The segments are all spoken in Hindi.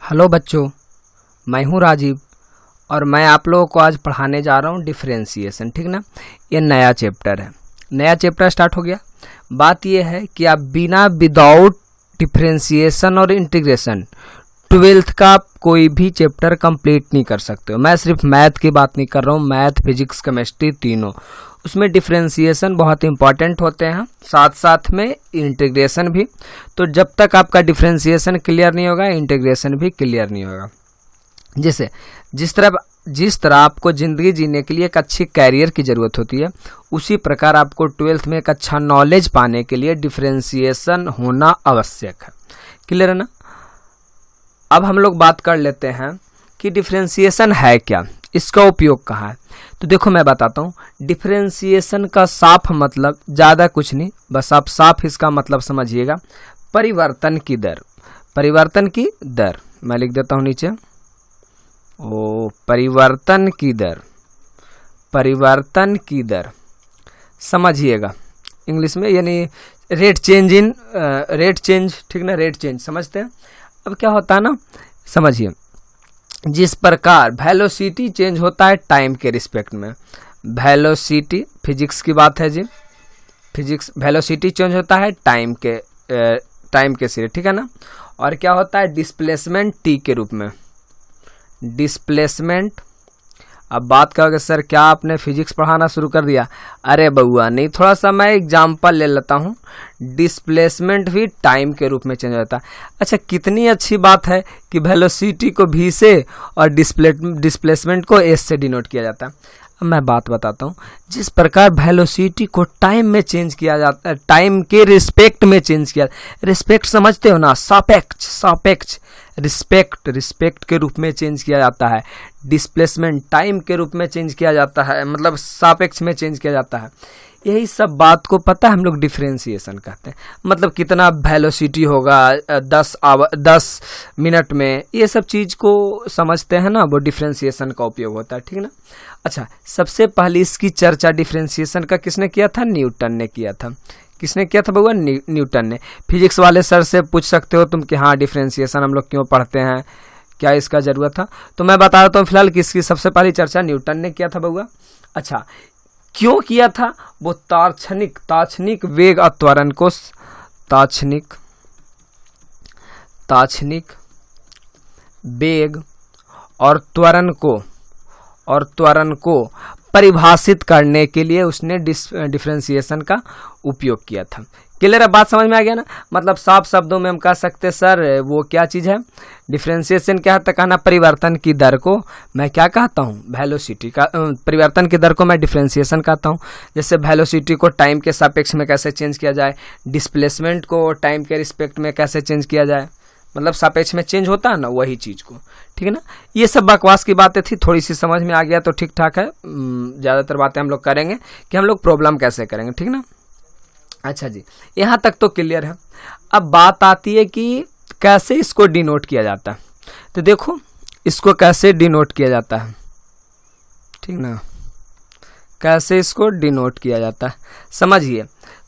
हेलो बच्चों, मैं हूं राजीव और मैं आप लोगों को आज पढ़ाने जा रहा हूं डिफरेंशिएशन। ठीक ना, ये नया चैप्टर है। नया चैप्टर स्टार्ट हो गया। बात ये है कि आप विदाउट डिफरेंशिएशन और इंटीग्रेशन 12th का कोई भी चैप्टर कंप्लीट नहीं कर सकते हो। मैं सिर्फ मैथ की बात नहीं कर रहा हूँ, मैथ, फिजिक्स, केमिस्ट्री तीनों, उसमें डिफरेंशिएशन बहुत इंपॉर्टेंट होते हैं, साथ साथ में इंटीग्रेशन भी। तो जब तक आपका डिफरेंशिएशन क्लियर नहीं होगा, इंटीग्रेशन भी क्लियर नहीं होगा। जिस तरह आपको ज़िंदगी जीने के लिए एक अच्छी कैरियर की ज़रूरत होती है, उसी प्रकार आपको 12th में एक अच्छा नॉलेज पाने के लिए डिफरेंशिएशन होना आवश्यक है। क्लियर है ना? अब हम लोग बात कर लेते हैं कि डिफरेंशिएशन है क्या, इसका उपयोग कहाँ है। तो देखो मैं बताता हूँ। डिफरेंशिएशन का साफ मतलब ज़्यादा कुछ नहीं, बस आप साफ इसका मतलब समझिएगा, परिवर्तन की दर। परिवर्तन की दर मैं लिख देता हूँ नीचे। परिवर्तन की दर, परिवर्तन की दर समझिएगा इंग्लिश में, यानी rate change in rate change. ठीक ना, रेट चेंज समझते हैं। अब क्या होता है ना, समझिए, जिस प्रकार वेलोसिटी चेंज होता है टाइम के रिस्पेक्ट में, वेलोसिटी फिजिक्स की बात है जी, फिजिक्स, वेलोसिटी चेंज होता है टाइम के सिरे। ठीक है ना। और क्या होता है, डिस्प्लेसमेंट टी के रूप में, डिस्प्लेसमेंट। अब बात करोगे सर क्या आपने फिजिक्स पढ़ाना शुरू कर दिया? अरे बउआ नहीं, थोड़ा सा मैं एग्जांपल ले लेता हूँ। डिस्प्लेसमेंट भी टाइम के रूप में चेंज होता है। अच्छा, कितनी अच्छी बात है कि वेलोसिटी को v से और डिस्प्लेसमेंट को s से डिनोट किया जाता है। अब मैं बात बताता हूँ। जिस प्रकार वेलोसिटी को टाइम में चेंज किया जाता है, टाइम के रिस्पेक्ट में चेंज किया, रिस्पेक्ट समझते हो ना, सापेक्ष, सापेक्ष, रिस्पेक्ट के रूप में चेंज किया जाता है। डिस्प्लेसमेंट टाइम के रूप में चेंज किया जाता है, मतलब सापेक्ष में चेंज किया जाता है। यही सब बात को पता है हम लोग डिफरेंशिएशन कहते हैं। मतलब कितना वेलोसिटी होगा 10 मिनट में, ये सब चीज़ को समझते हैं ना, वो डिफरेंशिएशन का उपयोग होता है। ठीक ना। अच्छा, सबसे पहले इसकी चर्चा डिफरेंशिएशन का किसने किया था? न्यूटन ने किया था। किसने किया था भगवान? न्यूटन ने। फिजिक्स वाले सर से पूछ सकते हो तुम कि हाँ डिफरेंशिएशन हम लोग क्यों पढ़ते हैं, क्या इसका ज़रूरत था? तो मैं बता देता हूँ फिलहाल कि इसकी सबसे पहली चर्चा न्यूटन ने किया था बउआ। अच्छा, क्यों किया था? वो ताक्षणिक वेग और त्वरण को, ताक्षणिक वेग और त्वरण को परिभाषित करने के लिए उसने डिफरेंशिएशन का उपयोग किया था। क्लियर है? बात समझ में आ गया ना? मतलब साफ शब्दों में हम कह सकते सर वो क्या चीज़ है, डिफरेंशिएशन क्या है? तो कहना परिवर्तन की दर को मैं क्या कहता हूँ? वेलोसिटी का, परिवर्तन की दर को मैं डिफरेंशिएशन कहता हूँ। जैसे वेलोसिटी को टाइम के सापेक्ष में कैसे चेंज किया जाए, डिस्प्लेसमेंट को टाइम के रिस्पेक्ट में कैसे चेंज किया जाए, मतलब सापेक्ष में चेंज होता है ना, वही चीज़ को। ठीक है ना। ये सब बकवास की बातें थी, थोड़ी सी समझ में आ गया तो ठीक ठाक है। ज़्यादातर बातें हम लोग करेंगे कि हम लोग प्रॉब्लम कैसे करेंगे। ठीक ना। अच्छा जी, यहाँ तक तो क्लियर है। अब बात आती है कि कैसे इसको डिनोट किया जाता है। तो देखो इसको कैसे डिनोट किया जाता है। ठीक ना, कैसे इसको डिनोट किया जाता है समझिए।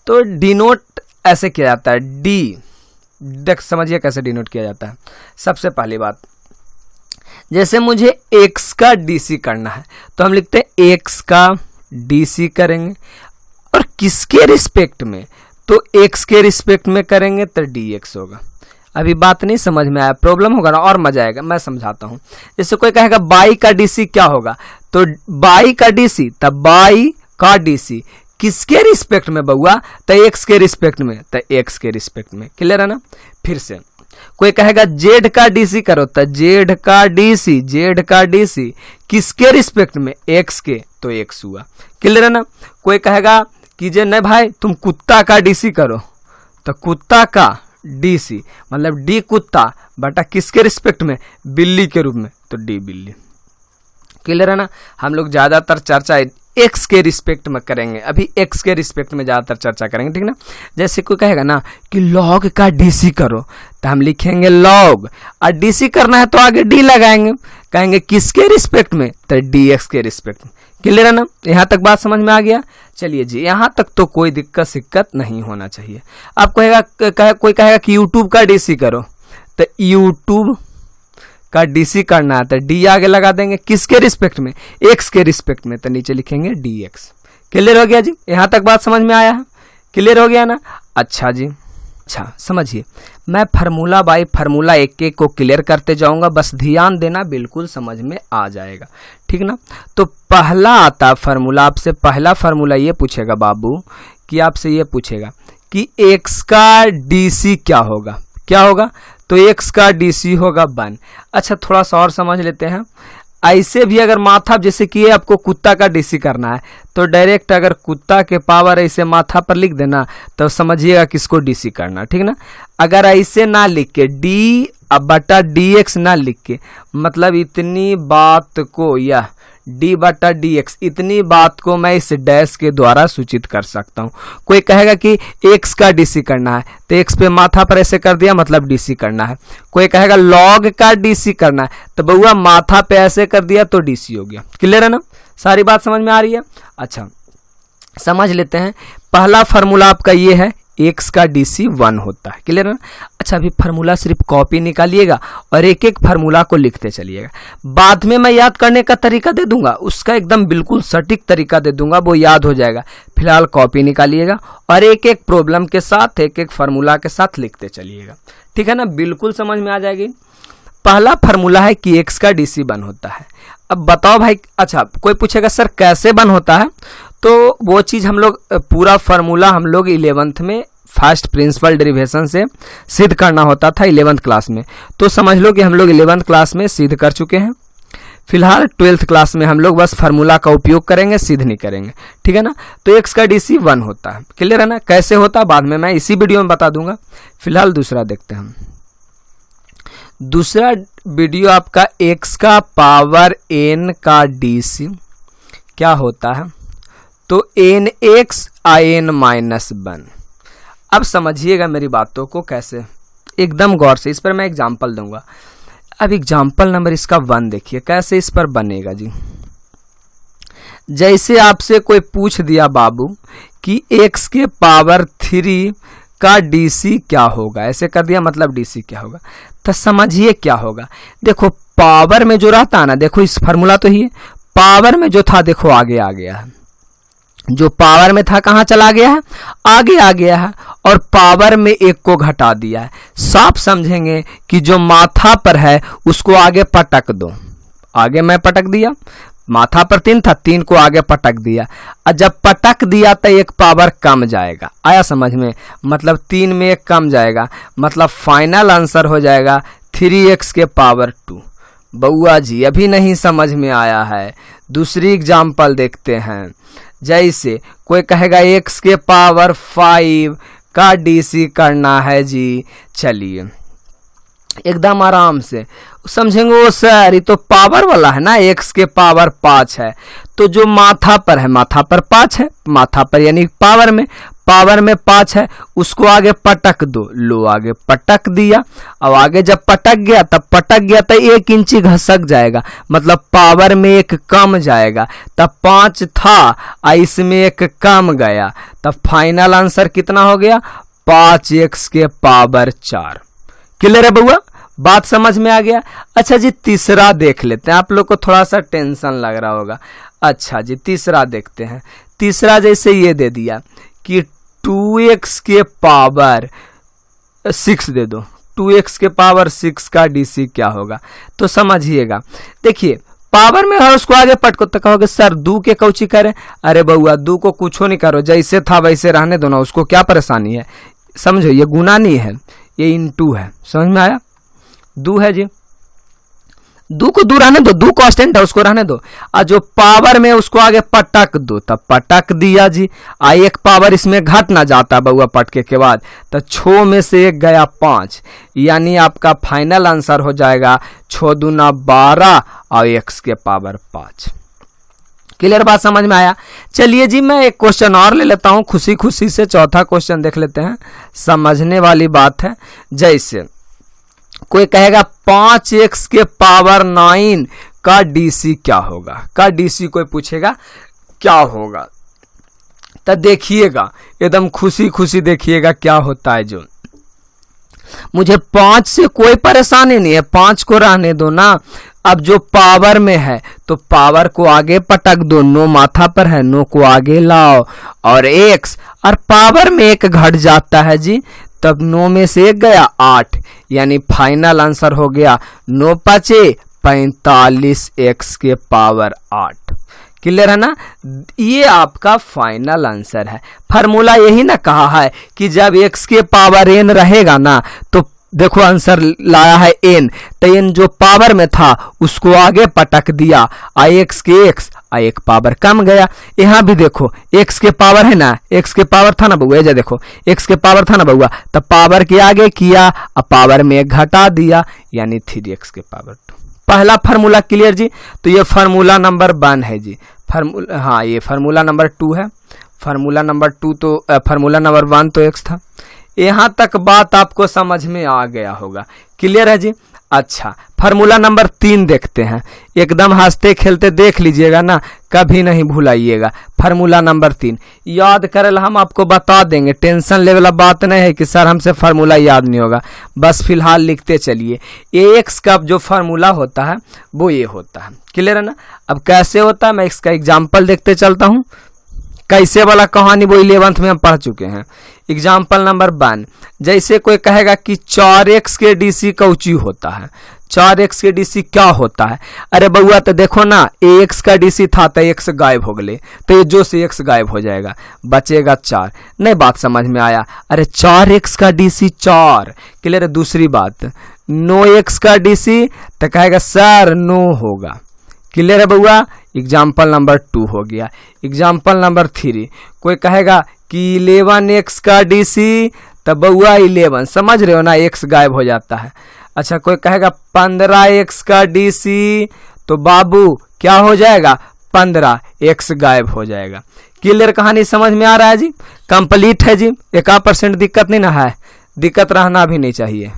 तो डिनोट ऐसे किया जाता है, देख समझिए कैसे डिनोट किया जाता है। सबसे पहली बात, जैसे मुझे x का dc करना है तो हम लिखते हैं x का dc करेंगे, और किसके रिस्पेक्ट में? तो x के रिस्पेक्ट में करेंगे तो dx होगा। अभी बात नहीं समझ में आया, प्रॉब्लम होगा ना, और मजा आएगा, मैं समझाता हूँ। जैसे कोई कहेगा y का dc क्या होगा, तो y का dc, तब y का dc किसके रिस्पेक्ट में बउआ? तो x के रिस्पेक्ट में, तो x के रिस्पेक्ट में। क्लियर है ना? फिर से कोई कहेगा z का dc करो, तो z का dc किसके रिस्पेक्ट में? x के, तो x हुआ। क्लियर है ना? कोई कहेगा कि जे नहीं भाई तुम कुत्ता का dc करो, तो कुत्ता का dc मतलब d कुत्ता बटा किसके रिस्पेक्ट में? बिल्ली के रूप में, तो d बिल्ली। क्लियर है ना? हम लोग ज़्यादातर चर्चा x के रिस्पेक्ट में करेंगे, अभी x के रिस्पेक्ट में ज़्यादातर चर्चा करेंगे। ठीक ना। जैसे कोई कहेगा ना कि log का dc करो, तो हम लिखेंगे log, और dc करना है तो आगे d लगाएंगे, कहेंगे किसके रिस्पेक्ट में? तो dx के रिस्पेक्ट में। क्लियर है ना? यहाँ तक बात समझ में आ गया? चलिए जी, यहाँ तक तो कोई दिक्कत नहीं होना चाहिए। अब कोई कहेगा कि यूट्यूब का dc करो, तो यूट्यूब का डीसी करना है तो डी आगे लगा देंगे, किसके रिस्पेक्ट में, एक्स के रिस्पेक्ट में, तो नीचे लिखेंगे डी एक्स। क्लियर हो गया जी, यहाँ तक बात समझ में आया है, क्लियर हो गया ना। अच्छा जी, अच्छा समझिए, मैं फार्मूला बाय फार्मूला एक एक को क्लियर करते जाऊंगा, बस ध्यान देना, बिल्कुल समझ में आ जाएगा, ठीक ना। तो पहला आता फार्मूला, आपसे पहला फार्मूला ये पूछेगा बाबू कि आपसे ये पूछेगा कि x का डीसी क्या होगा, क्या होगा, तो x का डीसी होगा 1। अच्छा थोड़ा सा और समझ लेते हैं, ऐसे भी अगर माथा, जैसे कि ये आपको कुत्ता का डीसी करना है तो डायरेक्ट अगर कुत्ता के पावर ऐसे माथा पर लिख देना तो समझिएगा किसको डीसी करना, ठीक ना। अगर ऐसे ना लिख के डी बटा डी एक्स ना लिख के, मतलब इतनी बात को, या डी बटा डी एक्स, इतनी बात को मैं इस डैश के द्वारा सूचित कर सकता हूँ। कोई कहेगा कि एक्स का डीसी करना है तो एक्स पे माथा पर ऐसे कर दिया, मतलब डीसी करना है। कोई कहेगा लॉग का डीसी करना है तो बउआ माथा पे ऐसे कर दिया तो डीसी हो गया। क्लियर है ना, सारी बात समझ में आ रही है। अच्छा समझ लेते हैं, पहला फार्मूला आपका ये है, एक्स का डीसी 1 होता है। क्लियर है ना। अच्छा अभी फार्मूला सिर्फ कॉपी निकालिएगा और एक एक फार्मूला को लिखते चलिएगा, बाद में मैं याद करने का तरीका दे दूंगा, उसका एकदम बिल्कुल सटीक तरीका दे दूंगा, वो याद हो जाएगा। फिलहाल कॉपी निकालिएगा और एक एक प्रॉब्लम के साथ, एक एक फार्मूला के साथ लिखते चलिएगा, ठीक है ना, बिल्कुल समझ में आ जाएगी। पहला फार्मूला है कि एक्स का डीसी 1 होता है। अब बताओ भाई, अच्छा कोई पूछेगा सर कैसे 1 होता है, तो वो चीज़ हम लोग पूरा फार्मूला हम लोग 11th में फर्स्ट प्रिंसिपल डेरिवेशन से सिद्ध करना होता था 11th क्लास में, तो समझ लो कि हम लोग 11th क्लास में सिद्ध कर चुके हैं। फिलहाल 12th क्लास में हम लोग बस फार्मूला का उपयोग करेंगे, सिद्ध नहीं करेंगे, ठीक है ना। तो एक्स का डीसी 1 होता है। क्लियर है ना, कैसे होता है बाद में मैं इसी वीडियो में बता दूंगा। फिलहाल दूसरा देखते हैं हम। दूसरा वीडियो आपका एक्स का पावर n का डीसी क्या होता है, तो एन एक्स n माइनस 1। अब समझिएगा मेरी बातों को कैसे, एकदम गौर से, इस पर मैं एग्जांपल दूंगा। अब एग्जांपल नंबर इसका 1 देखिए कैसे इस पर बनेगा जी। जैसे आपसे कोई पूछ दिया बाबू कि x के पावर 3 का डीसी क्या होगा, ऐसे कर दिया, मतलब डीसी क्या होगा, तो समझिए क्या होगा। देखो पावर में जो रहता है ना, देखो इस फार्मूला तो ही पावर में जो था देखो आगे आ गया है, जो पावर में था कहाँ चला गया है, आगे आ गया है, और पावर में 1 को घटा दिया है। साफ समझेंगे कि जो माथा पर है उसको आगे पटक दो, आगे मैं पटक दिया, माथा पर 3 था, 3 को आगे पटक दिया, और जब पटक दिया तो 1 पावर कम जाएगा। आया समझ में, मतलब 3 में 1 कम जाएगा, मतलब फाइनल आंसर हो जाएगा 3x के पावर 2। बउआ जी अभी नहीं समझ में आया है, दूसरी एग्जाम्पल देखते हैं। जैसे कोई कहेगा x के पावर 5 का डीसी करना है जी, चलिए एकदम आराम से समझेंगे। वो सर ये तो पावर वाला है ना, x के पावर 5 है, तो जो माथा पर है, माथा पर 5 है, माथा पर यानी पावर में 5 है, उसको आगे पटक दो, लो आगे पटक दिया। अब आगे जब पटक गया तो 1 इंची घसक जाएगा, मतलब पावर में 1 कम जाएगा, तब 5 था इसमें 1 कम गया, तब फाइनल आंसर कितना हो गया, 5x के पावर 4। क्लियर है बउआ, बात समझ में आ गया। अच्छा जी तीसरा देख लेते हैं, आप लोग को थोड़ा सा टेंशन लग रहा होगा। अच्छा जी तीसरा देखते हैं। तीसरा जैसे ये दे दिया कि 2x के पावर 6 दे दो, 2x के पावर 6 का डीसी क्या होगा, तो समझिएगा। देखिए पावर में है उसको आगे पटको, तो कहोगे सर 2 के कौची करें, अरे बउआ 2 को कुछ नहीं करो, जैसे था वैसे रहने दो ना, उसको क्या परेशानी है। समझो ये गुना नहीं है, ये इनटू है, समझ में आया। 2 है जी, 2 को 2 रहने दो, 2 कांस्टेंट है उसको रहने दो, और जो पावर में उसको आगे पटक दो, तब पटक दिया जी। 1 पावर इसमें घट ना जाता बउआ पटके के बाद, तो 6 में से 1 गया 5, यानी आपका फाइनल आंसर हो जाएगा 6 दूना 12 और x के पावर 5। क्लियर बात समझ में आया। चलिए जी मैं एक क्वेश्चन और ले लेता हूं, खुशी खुशी से चौथा क्वेश्चन देख लेते हैं, समझने वाली बात है। जैसे कोई कहेगा 5x के पावर 9 का डीसी क्या होगा, का डीसी कोई पूछेगा क्या होगा, तो देखिएगा एकदम खुशी खुशी देखिएगा क्या होता है। जो मुझे 5 से कोई परेशानी नहीं है, 5 को रहने दो ना। अब जो पावर में है तो पावर को आगे पटक दो, 9 माथा पर है, 9 को आगे लाओ और x, और पावर में 1 घट जाता है जी, तब 9 में से 1 गया 8, यानी फाइनल आंसर हो गया 9 5 45 x के पावर 8। क्लियर है ना? ये आपका फाइनल आंसर है। फार्मूला यही ना कहा है कि जब x के पावर n रहेगा ना, तो देखो आंसर लाया है n, तो n जो पावर में था उसको आगे पटक दिया, x के x, एक पावर कम गया। यहाँ भी देखो x के पावर है ना, x के पावर था ना बउआ, ये देखो x के पावर था ना बउआ, तब पावर के आगे किया, अब पावर में 1 घटा दिया, यानी 3x के पावर 2। पहला फार्मूला क्लियर जी। तो ये फार्मूला नंबर 1 है जी। हाँ, ये फार्मूला नंबर 2 है। फार्मूला नंबर 2 तो फार्मूला नंबर 1 तो x था। यहाँ तक बात आपको समझ में आ गया होगा। क्लियर है जी। अच्छा, फार्मूला नंबर 3 देखते हैं। एकदम हंसते खेलते देख लीजिएगा ना, कभी नहीं भुलाइएगा। फार्मूला नंबर 3 याद करल हम आपको बता देंगे, टेंशन लेने वाला बात नहीं है कि सर हमसे फार्मूला याद नहीं होगा, बस फिलहाल लिखते चलिए। ax का जो फार्मूला होता है वो ये होता है। क्लियर है ना? अब कैसे होता है मैं इसका एग्जाम्पल देखते चलता हूँ। कैसे वाला कहानी वो 11th में हम पढ़ चुके हैं। एग्जाम्पल नंबर 1, जैसे कोई कहेगा कि 4x के DC कौची होता है, 4x के DC क्या होता है? अरे बउआ तो देखो ना, ax का DC था तो x गायब हो गए, तो ये जो से x गायब हो जाएगा, बचेगा 4। नहीं बात समझ में आया? अरे 4x का DC 4। क्लियर है? दूसरी बात, 9x का DC तो कहेगा सर 9 होगा। क्लियर है बउआ? एग्जाम्पल नंबर 2 हो गया। एग्जाम्पल नंबर 3, कोई कहेगा कि 11x का DC, तब बउआ 11, समझ रहे हो ना, x गायब हो जाता है। अच्छा, कोई कहेगा 15x का DC, तो बाबू क्या हो जाएगा, 15, x गायब हो जाएगा। क्लियर कहानी समझ में आ रहा है जी? कंप्लीट है जी। 1% दिक्कत नहीं ना है, दिक्कत रहना भी नहीं चाहिए।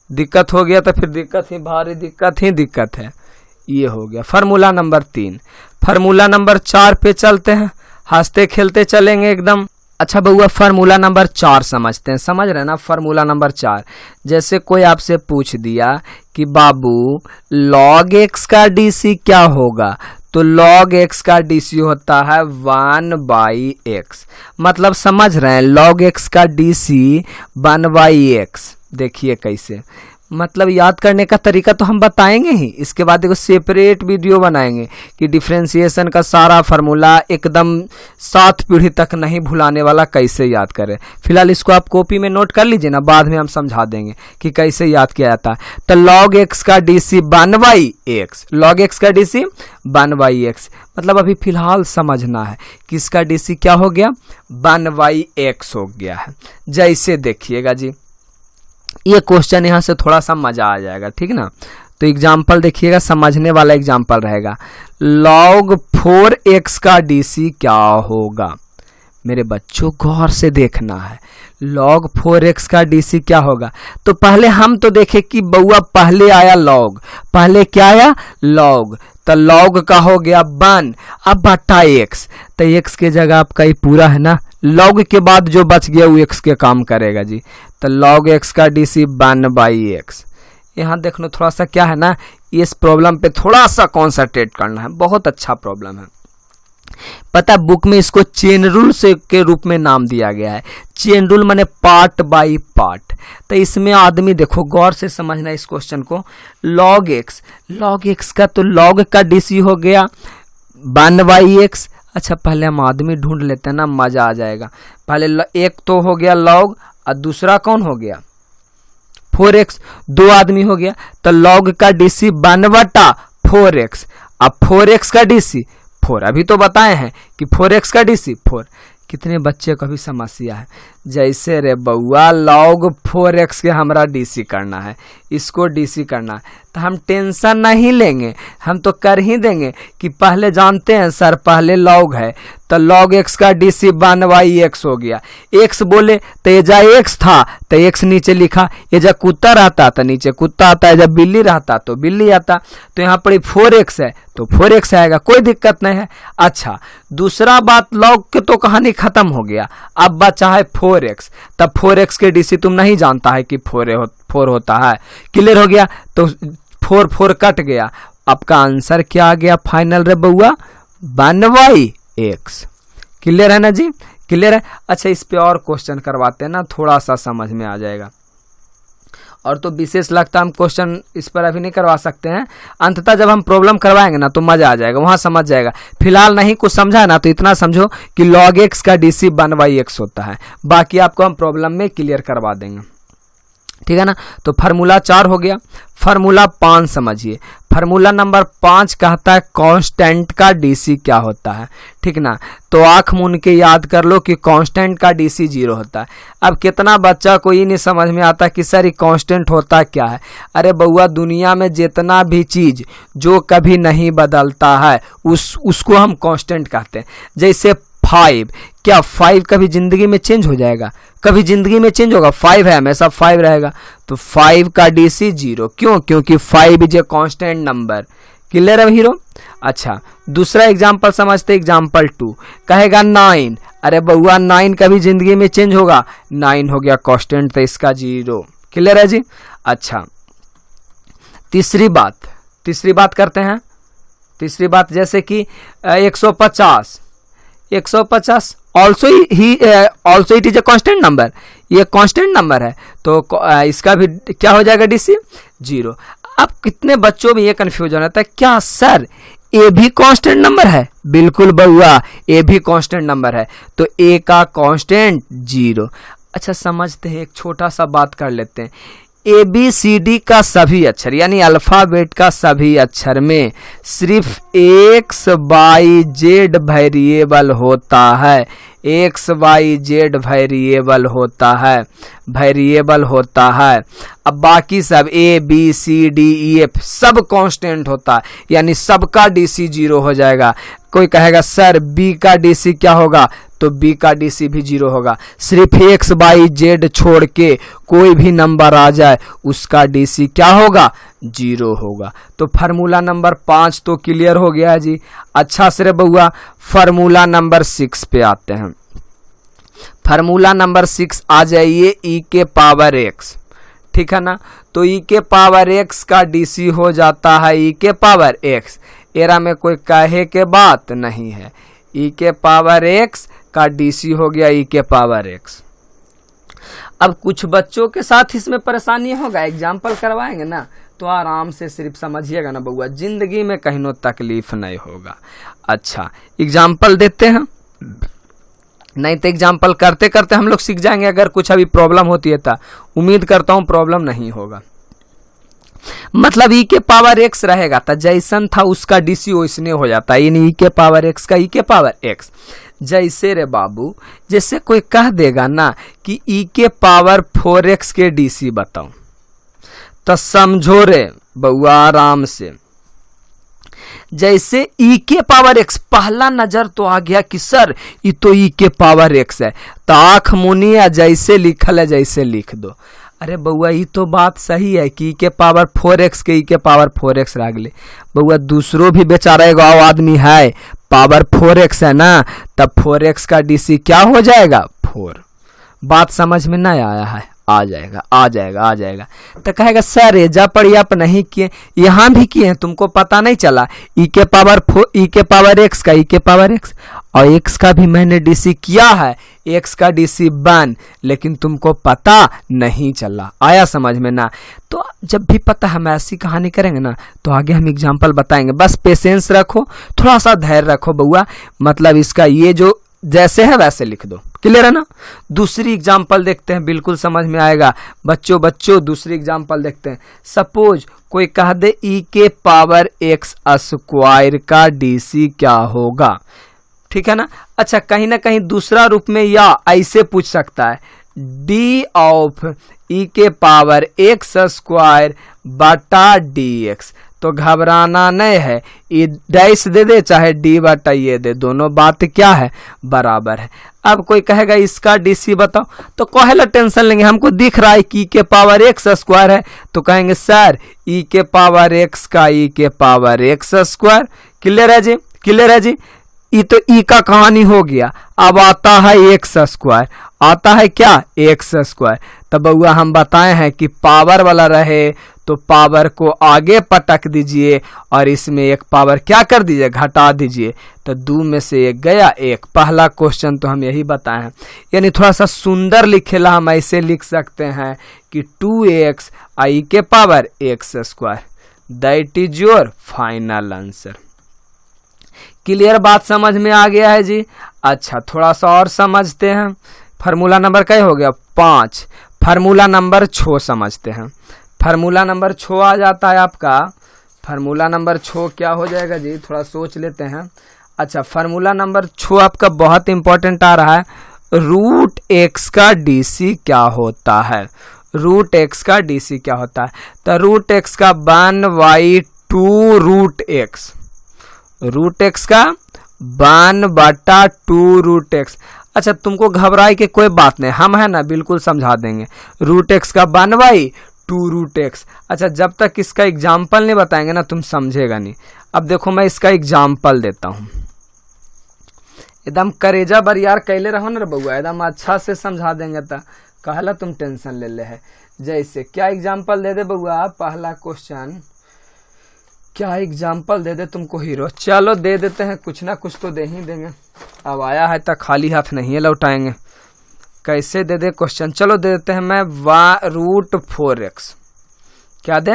दिक्कत हो गया तो फिर दिक्कत ही भारी दिक्कत है। ये हो गया फार्मूला नंबर 3। फार्मूला नंबर 4 पे चलते हैं, हंसते खेलते चलेंगे एकदम। अच्छा बउआ, फार्मूला नंबर 4 समझते हैं, समझ रहे ना? फार्मूला नंबर 4, जैसे कोई आपसे पूछ दिया कि बाबू log x का DC क्या होगा, तो log x का DC होता है 1/x। मतलब समझ रहे हैं, log x का DC 1/x। देखिए कैसे, मतलब याद करने का तरीका तो हम बताएंगे ही, इसके बाद देखो सेपरेट वीडियो बनाएंगे कि डिफरेंशिएशन का सारा फार्मूला एकदम 7 पीढ़ी तक नहीं भुलाने वाला कैसे याद करें। फिलहाल इसको आप कॉपी में नोट कर लीजिए ना, बाद में हम समझा देंगे कि कैसे याद किया जाता है। तो log x का DC 1/x, log x का DC 1/x, मतलब अभी फिलहाल समझना है कि इसका DC क्या हो गया, 1/x हो गया है। जैसे देखिएगा जी, ये क्वेश्चन यहाँ से थोड़ा सा मजा आ जाएगा, ठीक ना? तो एग्जाम्पल देखिएगा, समझने वाला एग्जाम्पल रहेगा। log 4x का DC क्या होगा? मेरे बच्चों गौर से देखना है, log 4x का DC क्या होगा। तो पहले हम तो देखे कि बउआ पहले आया log, पहले क्या आया log, तो log का हो गया 1, अब बटा x, तो x के जगह आपका ये पूरा है ना, log के बाद जो बच गया वो x के काम करेगा जी। तो log x का DC 1/x। यहाँ देख लो थोड़ा सा क्या है ना, इस प्रॉब्लम पे थोड़ा सा कॉन्सेंट्रेट करना है, बहुत अच्छा प्रॉब्लम है। पता बुक में इसको चेन रूल से के रूप में नाम दिया गया है। चेन रूल माने पार्ट बाय पार्ट। तो इसमें आदमी देखो गौर से समझना इस क्वेश्चन को। log x का तो log का DC हो गया 1/x। अच्छा पहले हम आदमी ढूंढ लेते हैं ना, मजा आ जाएगा। पहले एक तो हो गया log और दूसरा कौन हो गया 4x, 2 आदमी हो गया। तो log का DC 1/4x। अब 4x का DC 4, अभी तो बताए हैं कि 4x का DC 4। कितने बच्चे को भी समस्या है, जैसे रे बउआ log 4x के हमरा DC करना है, इसको डीसी करना है, तो हम टेंशन नहीं लेंगे, हम तो कर ही देंगे कि पहले जानते हैं सर, पहले लॉग है तो लॉग एक्स का डीसी 1/x हो गया। एक्स बोले तो ये जा एक्स था तो एक्स नीचे लिखा, ये जब कुत्ता रहता तो नीचे कुत्ता आता है, जब बिल्ली रहता तो बिल्ली आता, तो यहाँ पर 4x है तो 4x आएगा, कोई दिक्कत नहीं है। अच्छा, दूसरा बात, लॉग के तो कहानी खत्म हो गया, अब बचा है 4x। तब 4x के डीसी तुम नहीं जानता है कि 4 होता है, क्लियर हो गया। तो 4 कट गया, आपका आंसर क्या आ गया फाइनल रे बउआ, 1/x। क्लियर है ना जी, क्लियर है। अच्छा, इस पे और क्वेश्चन करवाते हैं ना, थोड़ा सा समझ में आ जाएगा। और तो विशेष लगता है हम क्वेश्चन इस पर अभी नहीं करवा सकते हैं, अंततः जब हम प्रॉब्लम करवाएंगे ना तो मजा आ जाएगा, वहां समझ जाएगा। फिलहाल नहीं कुछ समझा ना, तो इतना समझो कि log x का डीसी 1/x होता है, बाकी आपको हम प्रॉब्लम में क्लियर करवा देंगे, ठीक है ना। तो फार्मूला 4 हो गया। फार्मूला 5 समझिए। फार्मूला नंबर 5 कहता है कांस्टेंट का डीसी क्या होता है, ठीक ना। तो आंख मूंद के याद कर लो कि कांस्टेंट का डीसी 0 होता है। अब कितना बच्चा को ये नहीं समझ में आता कि सर ये कांस्टेंट होता क्या है। अरे बउआ, दुनिया में जितना भी चीज जो कभी नहीं बदलता है उसको हम कांस्टेंट कहते हैं। जैसे 5, क्या 5 कभी जिंदगी में चेंज हो जाएगा? कभी जिंदगी में चेंज होगा? 5 है, हमेशा 5 रहेगा। तो 5 का डीसी 0, क्यों? क्योंकि 5 is a constant number. Clear है हीरो? अच्छा, दूसरा एग्जांपल समझते, एग्जांपल 2 कहेगा 9। अरे बउआ, 9 कभी जिंदगी में चेंज होगा? 9 हो गया कांस्टेंट, तो इसका 0। क्लियर है जी। अच्छा, तीसरी बात करते हैं। तीसरी बात जैसे कि 150 also it is a constant number, ये कांस्टेंट नंबर है, तो इसका भी क्या हो जाएगा डीसी 0। अब कितने बच्चों में ये कंफ्यूजन रहता है, क्या सर ए भी कांस्टेंट नंबर है? बिल्कुल बउआ, ए भी कांस्टेंट नंबर है, तो ए का कांस्टेंट 0। अच्छा, समझते हैं, एक छोटा सा बात कर लेते हैं। ABCD का सभी अक्षर यानी अल्फाबेट का सभी अक्षर में सिर्फ XYZ वेरिएबल होता है, XYZ वेरिएबल होता है। अब बाकी सब ABCDEF सब कांस्टेंट होता है, यानी सबका डीसी 0 हो जाएगा। कोई कहेगा सर B का डीसी क्या होगा? तो B का डीसी भी 0 होगा। सिर्फ XYZ छोड़ के कोई भी नंबर आ जाए उसका डीसी क्या होगा? 0 होगा। तो फार्मूला नंबर 5 तो क्लियर हो गया है जी। अच्छा से बउआ, फार्मूला नंबर 6 पे आते हैं। फार्मूला नंबर 6 आ जाइए, e के पावर x, ठीक है ना। तो e के पावर x का डीसी हो जाता है e के पावर x। एरा में कोई कहे के बात नहीं है, e के पावर x का डीसी हो गया e के पावर x। अब कुछ बच्चों के साथ इसमें परेशानी होगा, एग्जाम्पल करवाएंगे ना तो आराम से सिर्फ समझिएगा ना बउआ, जिंदगी में कहीं नो तकलीफ नहीं होगा। अच्छा, एग्जाम्पल देते हैं, नहीं तो एग्जाम्पल करते करते हम लोग सीख जाएंगे। अगर कुछ अभी प्रॉब्लम होती है तो उम्मीद करता हूं प्रॉब्लम नहीं होगा। मतलब e के पावर x रहेगा तो जैसन था उसका डीसी वैसने हो जाता है, यानी e के पावर x का e के पावर x। जैसे रे बाबू, जैसे कोई कह देगा ना कि e के पावर 4x के डीसी बताओ, तो समझो रे बउआ आराम से। जैसे e के पावर x, पहला नजर तो आ गया कि सर ये तो e के पावर x है, तो आंख मुनिया जैसे लिखल है जैसे लिख दो। अरे बउआ, ये तो बात सही है कि e के पावर 4x के e के पावर 4x रह गए। बउआ, दूसरों भी बेचारा एगो आदमी है, पावर 4x है ना, तब 4x का डीसी क्या हो जाएगा? 4। बात समझ में नहीं आया है? आ जाएगा। तो कहेगा सर एजा पर आप नहीं किए, यहाँ भी किए, तुमको पता नहीं चला? e के पावर x का e के पावर x, और x का भी मैंने डीसी किया है, x का डीसी 1, लेकिन तुमको पता नहीं चला। आया समझ में ना? तो जब भी पता हम ऐसी कहानी करेंगे ना तो आगे हम एग्जाम्पल बताएंगे। बस पेशेंस रखो, थोड़ा सा धैर्य रखो बउआ, मतलब इसका ये जो जैसे है वैसे लिख दो। क्लियर है ना? दूसरी एग्जाम्पल देखते हैं, बिल्कुल समझ में आएगा। बच्चों दूसरी एग्जाम्पल देखते हैं। सपोज कोई कह दे e के पावर x स्क्वायर का डीसी क्या होगा, ठीक है ना। अच्छा, कहीं ना कहीं दूसरा रूप में या ऐसे पूछ सकता है, डी ऑफ ई के पावर एक्स स्क्वायर बटा डी एक्स। तो घबराना नहीं है, ई डैश दे दे चाहे डी बटा ये दे, दोनों बात क्या है, बराबर है। अब कोई कहेगा इसका डीसी बताओ, तो कहेला टेंशन लेंगे, हमको दिख रहा है कि ई के पावर एक्स स्क्वायर है, तो कहेंगे सर ई के पावर एक्स का ई के पावर एक्स स्क्वायर। क्लियर है जी, क्लियर है जी। ई तो ई का कहानी हो गया। अब आता है एक्स स्क्वायर, आता है क्या, एक्स स्क्वायर। तब बउआ हम बताए हैं कि पावर वाला रहे तो पावर को आगे पटक दीजिए और इसमें एक पावर क्या कर दीजिए, घटा दीजिए। तो 2 में से 1 गया 1। पहला क्वेश्चन तो हम यही बताए हैं। यानी थोड़ा सा सुंदर लिखेला हम ऐसे लिख सकते हैं कि 2x आई के power x square, that is your final answer. Clear बात समझ में आ गया है जी। अच्छा थोड़ा सा और समझते हैं। फार्मूला नंबर क्या हो गया, 5। फार्मूला नंबर 6 समझते हैं। फार्मूला नंबर 6 आ जाता है आपका। फार्मूला नंबर 6 क्या हो जाएगा जी, थोड़ा सोच लेते हैं। अच्छा फार्मूला नंबर 6 आपका बहुत इंपॉर्टेंट आ रहा है। रूट एक्स का डीसी क्या होता है, रूट एक्स का डीसी क्या होता है। तो रूट एक्स का 1/2 रूट एक्स, रूट एक्स का 1/2 रूट एक्स। अच्छा तुमको घबराए के कोई बात नहीं, हम है ना बिल्कुल समझा देंगे। रूट एक्स का 1/2 रूट एक्स। अच्छा जब तक इसका एग्जाम्पल नहीं बताएंगे ना तुम समझेगा नहीं। अब देखो मैं इसका एग्जाम्पल देता हूं, एकदम करेजा बरियार कैले रहो ना बउआ, एकदम अच्छा से समझा देंगे। तो कहला तुम टेंशन ले ले है। जैसे क्या एग्जाम्पल दे दे बउआ, पहला क्वेश्चन क्या एग्जाम्पल दे दे तुमको हीरो। चलो दे देते हैं, कुछ ना कुछ तो दे ही देंगे। अब आया है तो खाली हाथ नहीं लौटाएंगे। कैसे दे दे क्वेश्चन, चलो दे देते हैं मैं रूट 4x। क्या दे,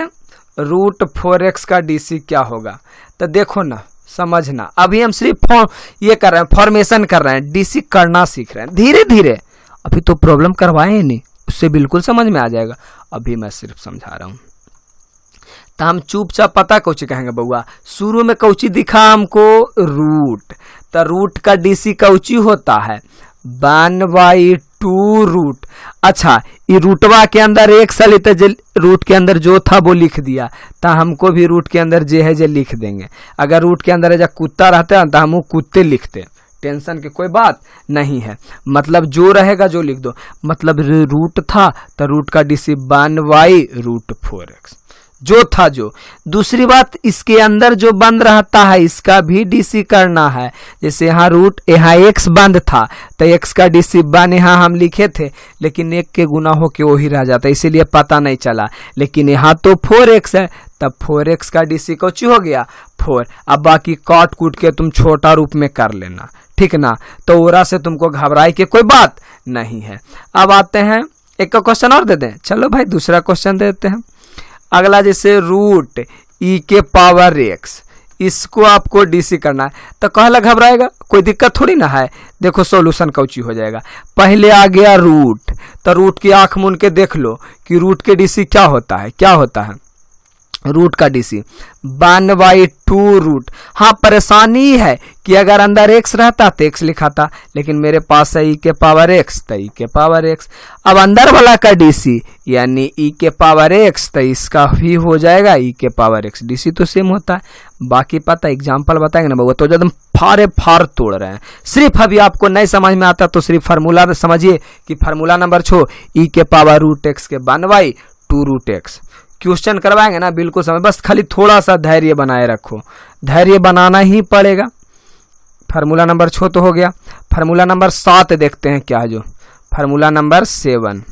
रूट 4x का डीसी क्या होगा। तो देखो ना समझना, अभी हम सिर्फ ये कर रहे हैं, फॉर्मेशन कर रहे हैं, डीसी करना सीख रहे हैं धीरे धीरे। अभी तो प्रॉब्लम करवाए ही नहीं, उससे बिल्कुल समझ में आ जाएगा। अभी मैं सिर्फ समझा रहा हूँ। तो हम चुपचाप पता कौची कहेंगे बउआ, शुरू में कौची दिखा हमको, रूट। तो रूट का डीसी कौची होता है, 1/2 रूट। अच्छा ये रूटवा के अंदर एक साली तो रूट के अंदर जो था वो लिख दिया, तो हमको भी रूट के अंदर जे है जे लिख देंगे। अगर रूट के अंदर जब कुत्ता रहता है तो हम कुत्ते लिखते, टेंशन की कोई बात नहीं है। मतलब जो रहेगा जो लिख दो, मतलब रूट था तो रूट का डीसी 1/√4x जो था जो। दूसरी बात इसके अंदर जो बंद रहता है इसका भी डीसी करना है। जैसे यहाँ रूट, यहाँ x बंद था तो x का डीसी 1 यहाँ हम लिखे थे, लेकिन 1 के गुना होके वही रह जाता, इसीलिए पता नहीं चला। लेकिन यहाँ तो 4x है, तब 4x का डीसी कौच हो गया 4। अब बाकी काट कूट के तुम छोटा रूप में कर लेना, ठीक ना। तो ओरा से तुमको घबराए के कोई बात नहीं है। अब आते हैं एक का क्वेश्चन और दे दें। चलो भाई दूसरा क्वेश्चन दे देते हैं। अगला जैसे रूट ई के पावर एक्स, इसको आपको डीसी करना है। तो कहला घबराएगा, कोई दिक्कत थोड़ी ना है। देखो सॉल्यूशन कौची हो जाएगा। पहले आ गया रूट, तो रूट की आंख मूंद के देख लो कि रूट के डीसी क्या होता है, क्या होता है रूट का डीसी 1/2 रूट। हाँ परेशानी है कि अगर अंदर x रहता तो x लिखा था, लेकिन मेरे पास है e के पावर x तो e के पावर x। अब अंदर वाला का डीसी यानी e के पावर x तो इसका भी हो जाएगा e के पावर x। डीसी तो सेम होता है। बाकी पता एग्जाम्पल बताएंगे ना बउआ तो एकदम फारे फार तोड़ रहे हैं। सिर्फ अभी आपको नहीं समझ में आता तो सिर्फ फार्मूला समझिए कि फार्मूला नंबर 6 e के पावर रूट x के 1/2 रूट x। क्वेश्चन करवाएंगे ना बिल्कुल समझ, बस खाली थोड़ा सा धैर्य बनाए रखो, धैर्य बनाना ही पड़ेगा। फार्मूला नंबर 6 तो हो गया। फार्मूला नंबर 7 देखते हैं क्या है जो। फार्मूला नंबर 7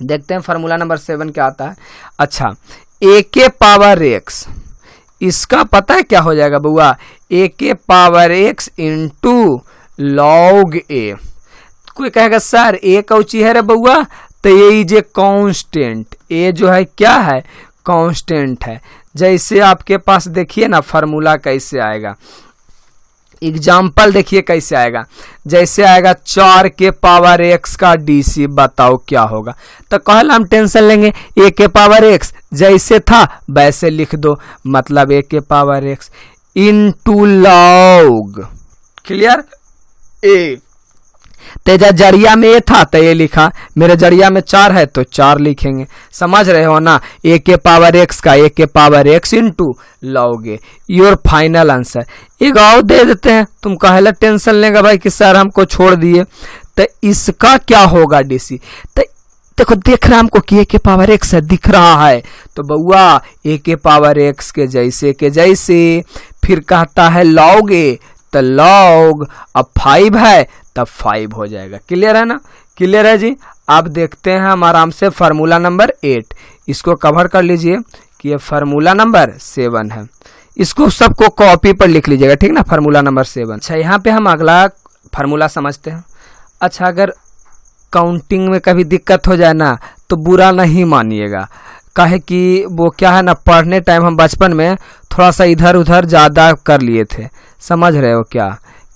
देखते हैं। फार्मूला नंबर 7 क्या आता है। अच्छा a के पावर x, इसका पता है क्या हो जाएगा बउआ, a के power x into log a। कोई कहेगा सर a कौची है रे बउआ, तो ये जे कांस्टेंट, ए जो है क्या है, कांस्टेंट है। जैसे आपके पास देखिए ना फार्मूला कैसे आएगा, एग्जाम्पल देखिए कैसे आएगा। जैसे आएगा 4 के पावर x का डीसी बताओ क्या होगा। तो कहला हम टेंशन लेंगे, a के पावर x जैसे था वैसे लिख दो, मतलब a के power x into log. Clear. a Teja जरिया में ए था तो ये लिखा, मेरे जरिया में 4 है तो 4 लिखेंगे। समझ रहे हो ना, ए के पावर एक्स का ए के power x into log A, your final answer. एक और दे देते हैं, तुम काहे टेंशन लेगा भाई कि सर हमको छोड़ दिए। तो इसका क्या होगा डीसी, तो देखो देख रहा है हमको कि ए के पावर एक्स है, दिख रहा है, तो बउआ ए के पावर एक्स के जैसे फिर कहता है लॉग ए, तो लॉग अब 5 है तब 5 हो जाएगा। क्लियर है ना, क्लियर है जी। अब देखते हैं हम आराम से फार्मूला नंबर 8, इसको कवर कर लीजिए कि ये फार्मूला नंबर 7 है। इसको सबको कॉपी पर लिख लीजिएगा, ठीक ना, फार्मूला नंबर 7। अच्छा यहाँ पे हम अगला फार्मूला समझते हैं। अच्छा अगर काउंटिंग में कभी दिक्कत हो जाए ना तो बुरा नहीं मानिएगा, काहे कि वो क्या है ना, पढ़ने टाइम हम बचपन में थोड़ा सा इधर उधर ज़्यादा कर लिए थे, समझ रहे हो क्या,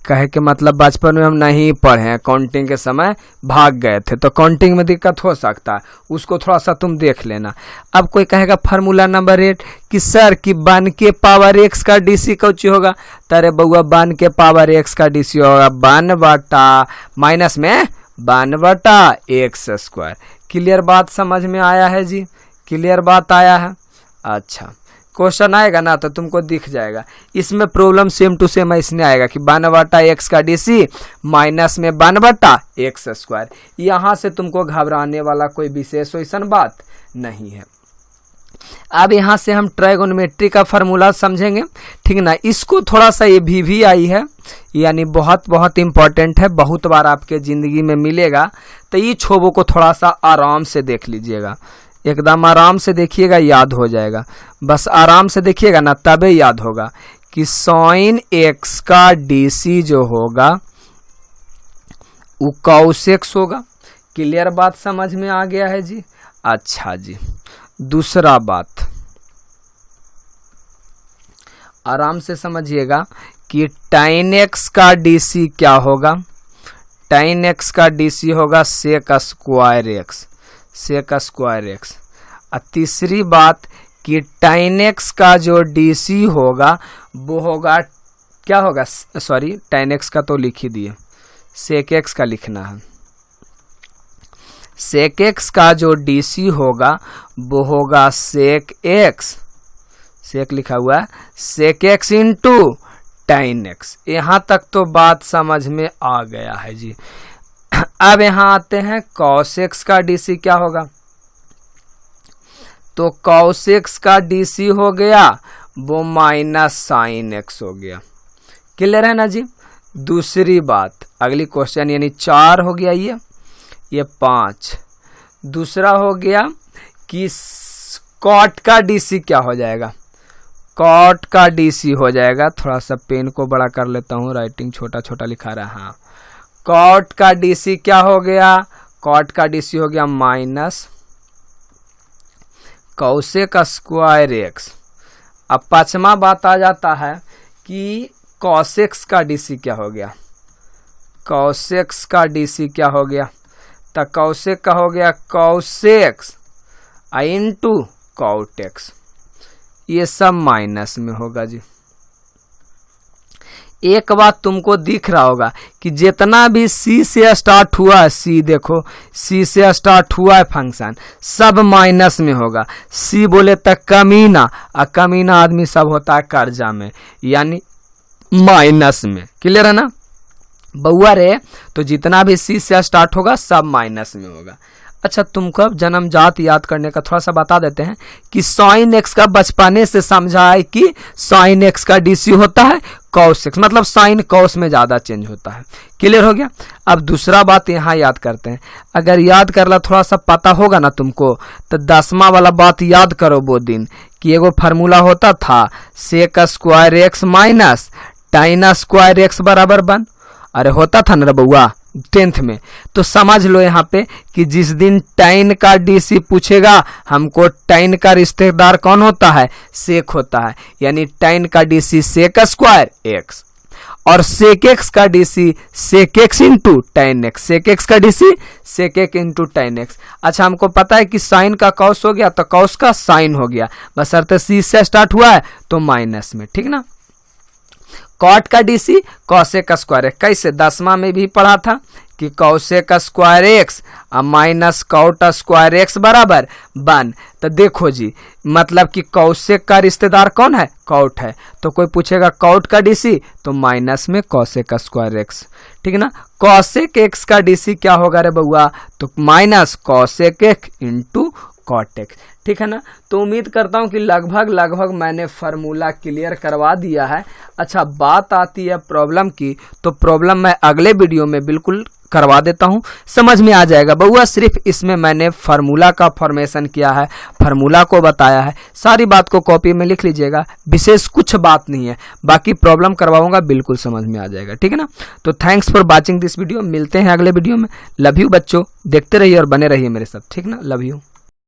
कहे कि मतलब बचपन में हम नहीं पढ़े हैं, काउंटिंग के समय भाग गए थे, तो काउंटिंग में दिक्कत हो सकता है, उसको थोड़ा सा तुम देख लेना। अब कोई कहेगा फार्मूला नंबर 8 कि सर कि 1 के पावर एक्स का डीसी कौच होगा, तारे बउआ 1 के पावर एक्स का डीसी होगा 1 बटा माइनस में 1 बटा एक्स स्क्वायर। क्लियर बात समझ में आया है जी, क्लियर बात आया है। अच्छा क्वेश्चन आएगा ना तो तुमको दिख जाएगा, इसमें प्रॉब्लम सेम टू सेम इसमें आएगा कि 1 बटा एक्स का डीसी माइनस में 1 बटा एक्स स्क्वायर। यहाँ से तुमको घबराने वाला कोई विशेष वैसन बात नहीं है। अब यहाँ से हम ट्राइगोनोमेट्री का फार्मूला समझेंगे, ठीक ना। इसको थोड़ा सा ये भी आई है, यानी बहुत बहुत इंपॉर्टेंट है, बहुत बार आपके ज़िंदगी में मिलेगा, तो ये छोबों को थोड़ा सा आराम से देख लीजिएगा, एकदम आराम से देखिएगा, याद हो जाएगा। बस आराम से देखिएगा ना तबे याद होगा कि साइन एक्स का डीसी जो होगा वो कॉस एक्स होगा। क्लियर बात समझ में आ गया है जी। अच्छा जी, दूसरा बात आराम से समझिएगा कि tan x का डीसी क्या होगा, tan x का डीसी होगा sec square x, sec square x. और तीसरी बात कि tan x का जो डीसी होगा वो होगा क्या होगा, सॉरी tan x का तो लिख ही दिए, सेक एक्स का लिखना है। सेक एक्स का जो डीसी होगा वो होगा सेक एक्स, सेक लिखा हुआ है, sec x into tan x। यहाँ तक तो बात समझ में आ गया है जी। अब यहाँ आते हैं cos x का डीसी क्या होगा, तो cos x का डीसी हो गया वो माइनस साइन x हो गया। क्लियर है ना जी। दूसरी बात अगली क्वेश्चन यानी 4 हो गया, ये 5। दूसरा हो गया कि कॉट का डीसी क्या हो जाएगा, कॉट का डीसी हो जाएगा, थोड़ा सा पेन को बड़ा कर लेता हूँ, राइटिंग छोटा छोटा लिखा रहा है। हाँ, कॉट का डीसी क्या हो गया, कॉट का डीसी हो गया माइनस कौसेक स्क्वायर एक्स। अब पांचवा बात आ जाता है कि कॉसेक्स का डीसी क्या हो गया, कॉसेक्स का डीसी क्या हो गया, तो कौसेक का हो गया कौसेक्स इंटू कॉट एक्स, ये सब माइनस में होगा जी। एक बात तुमको दिख रहा होगा कि जितना भी सी से स्टार्ट हुआ है, सी देखो सी से स्टार्ट हुआ है फंक्शन, सब माइनस में होगा। सी बोले तक कमीना, और कमीना आदमी सब होता है कर्जा में, यानी माइनस में। क्लियर है ना बउआ रे, तो जितना भी सी से स्टार्ट होगा सब माइनस में होगा। अच्छा तुमको अब जन्मजात याद करने का थोड़ा सा बता देते हैं कि साइन एक्स का बचपने से समझा है कि साइन एक्स का डीसी होता है कॉस एक्स, मतलब साइन कॉस में ज़्यादा चेंज होता है। क्लियर हो गया। अब दूसरा बात यहाँ याद करते हैं, अगर याद करला थोड़ा सा पता होगा ना तुमको, तो 10वां वाला बात याद करो वो दिन कि एगो फार्मूला होता था sec square x minus tan square x बराबर 1। अरे होता था ना बउआ 10th में, तो समझ लो यहाँ पे कि जिस दिन टाइन का डीसी पूछेगा हमको, टाइन का रिश्तेदार कौन होता है, सेक होता है, यानी टाइन का डीसी सेक स्क्वायर एक्स और सेक एक्स का DC sec x into tan x, sec x का DC sec x into tan x. अच्छा हमको पता है कि साइन का कॉस हो गया तो कॉस का साइन हो गया, बस अर्थ सी से स्टार्ट हुआ है तो माइनस में, ठीक ना। कॉट का डीसी कॉसेक स्क्वायर, कैसे 10वां में भी पढ़ा था कि कौशेक स्क्वायर एक्स और माइनस कॉट स्क्वायर एक्स बराबर 1। तो देखो जी, मतलब कि कौशेक का रिश्तेदार कौन है? कॉट है। तो कोई पूछेगा कॉट का डीसी, तो माइनस में कौशेक स्क्वायर एक्स, ठीक है ना। कौशेक एक्स का डीसी क्या होगा रे बउआ? तो minus cosec x into cot x, ठीक है ना। तो उम्मीद करता हूं कि लगभग मैंने फार्मूला क्लियर करवा दिया है। अच्छा, बात आती है प्रॉब्लम की, तो प्रॉब्लम मैं अगले वीडियो में बिल्कुल करवा देता हूं, समझ में आ जाएगा बउआ। सिर्फ इसमें मैंने फार्मूला का फॉर्मेशन किया है, फार्मूला को बताया है। सारी बात को कॉपी में लिख लीजिएगा, विशेष कुछ बात नहीं है। बाकी प्रॉब्लम करवाऊंगा, बिल्कुल समझ में आ जाएगा, ठीक है ना। तो thanks for watching this video. मिलते हैं अगले वीडियो में। लव यू बच्चों, देखते रहिए और बने रहिए मेरे साथ, ठीक ना। Love you.